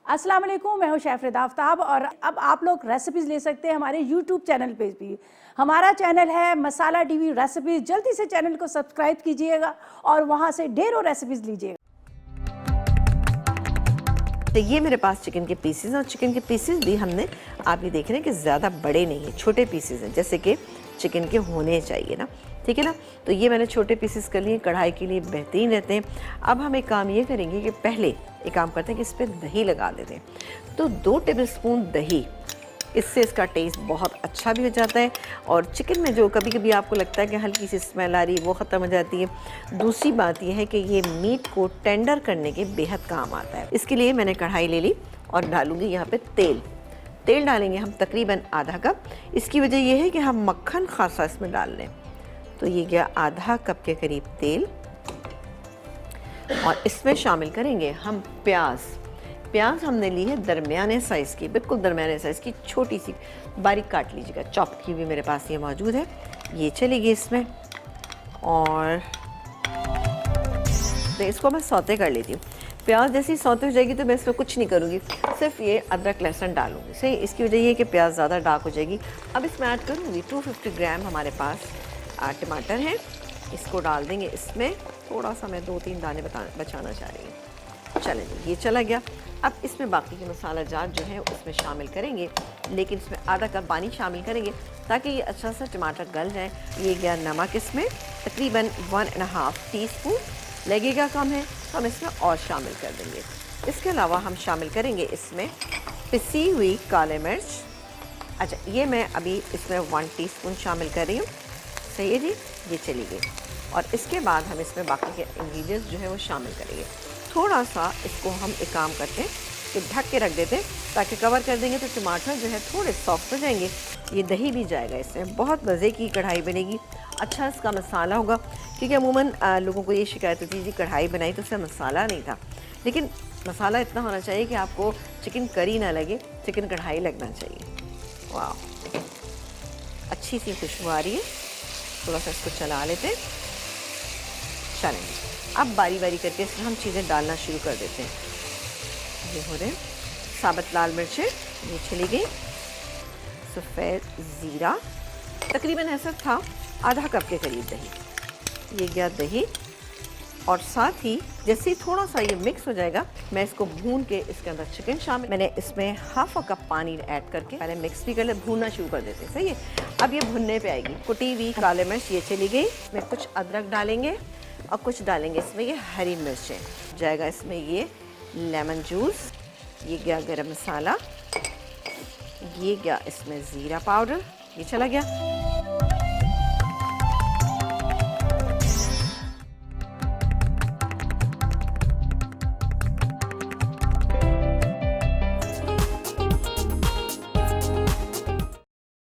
अस्सलाम वालेकुम, मैं हूं शेफ रिदा आफ्ताब और अब आप लोग रेसिपीज़ ले सकते हैं हमारे यूट्यूब चैनल पे भी। हमारा चैनल है मसाला टीवी रेसिपीज़। जल्दी से चैनल को सब्सक्राइब कीजिएगा और वहां से ढेरों रेसिपीज़ लीजिएगा। तो ये मेरे पास चिकन के पीसेस, और चिकन के पीसेस भी हमने, आप ये देख रहे हैं कि ज़्यादा बड़े नहीं हैं, छोटे पीसेस हैं जैसे कि चिकन के होने चाहिए ना, ठीक है ना। तो ये मैंने छोटे पीसेस कर लिए, कढ़ाई के लिए बेहतरीन रहते हैं। अब हम एक काम ये करेंगे कि पहले एक काम करते हैं कि इस पर दही लगा देते हैं। तो 2 टेबलस्पून दही, इससे इसका टेस्ट बहुत अच्छा भी हो जाता है। और चिकन में जो कभी कभी आपको लगता है कि हल्की सी स्मेल आ रही है, वो ख़त्म हो जाती है। दूसरी बात यह है कि ये मीट को टेंडर करने के बेहद काम आता है। इसके लिए मैंने कढ़ाई ले ली और डालूंगी यहाँ पे तेल डालेंगे हम तकरीबन आधा कप। इसकी वजह यह है कि हम मक्खन खासा इसमें डाल लें। तो ये गया आधा कप के करीब तेल, और इसमें शामिल करेंगे हम प्याज हमने ली है दरमियाने साइज़ की, बिल्कुल दरमियाने साइज़ की, छोटी सी बारीक काट लीजिएगा, चॉप की भी मेरे पास ये मौजूद है। ये चलेगी इसमें, और तो इसको मैं सौते कर लेती हूँ। प्याज जैसी सौते हो जाएगी तो मैं इसमें कुछ नहीं करूँगी, सिर्फ ये अदरक लहसुन डालूँगी। सही, इसकी वजह ये है कि प्याज ज़्यादा डार्क हो जाएगी। अब इसमें ऐड करूँगी 250 ग्राम हमारे पास टमाटर है, इसको डाल देंगे इसमें। थोड़ा सा मैं 2-3 दाने बचाना चाह रही हूँ। चलें जी, ये चला गया। अब इसमें बाकी के मसाला जात जो है उसमें शामिल करेंगे, लेकिन इसमें आधा कप पानी शामिल करेंगे ताकि ये अच्छा सा टमाटर गल जाए। ये गया नमक, इसमें तकरीबन 1.5 टीस्पून, लगेगा कम है तो हम इसमें और शामिल कर देंगे। इसके अलावा हम शामिल करेंगे इसमें पिसी हुई काले मिर्च। अच्छा, ये मैं अभी इसमें 1 टीस्पून शामिल कर रही हूँ। सही है जी, ये चली गई। और इसके बाद हम इसमें बाकी के इंग्रेडिएंट्स जो है वो शामिल करेंगे। थोड़ा सा इसको हम एक काम करते हैं कि ढक के रख देते हैं, ताकि कवर कर देंगे तो टमाटर जो है थोड़े सॉफ्ट हो जाएंगे। ये दही भी जाएगा इसमें, बहुत मज़े की कढ़ाई बनेगी। अच्छा इसका मसाला होगा, क्योंकि अमूमन लोगों को ये शिकायत होती है जी कढ़ाई बनाई तो उसमें मसाला नहीं था, लेकिन मसाला इतना होना चाहिए कि आपको चिकन करी ना लगे, चिकन कढ़ाई लगना चाहिए। वाह, अच्छी सी खुशबू आ रही है। थोड़ा सा इसको चला लेते हैं। चलेंगे, अब बारी बारी करके इसमें हम चीज़ें डालना शुरू कर देते हैं। ये हो रहे साबुत लाल मिर्चें, ये चली गई। सफ़ेद ज़ीरा, तकरीबन ऐसा था आधा कप के करीब दही। ये गया दही, और साथ ही जैसे ही थोड़ा सा ये मिक्स हो जाएगा, मैं इसको भून के इसके अंदर चिकन शामिल, मैंने इसमें ½ कप पानी ऐड करके पहले मिक्स भी कर ले, भूनना शुरू कर देते हैं। सही है, अब ये भुनने पे आएगी। कुटी हुई काले मिर्च ये चली गई। इसमें कुछ अदरक डालेंगे और कुछ डालेंगे इसमें ये हरी मिर्चें, जाएगा इसमें ये लेमन जूस। ये गया गरम मसाला, ये गया इसमें ज़ीरा पाउडर, ये चला गया।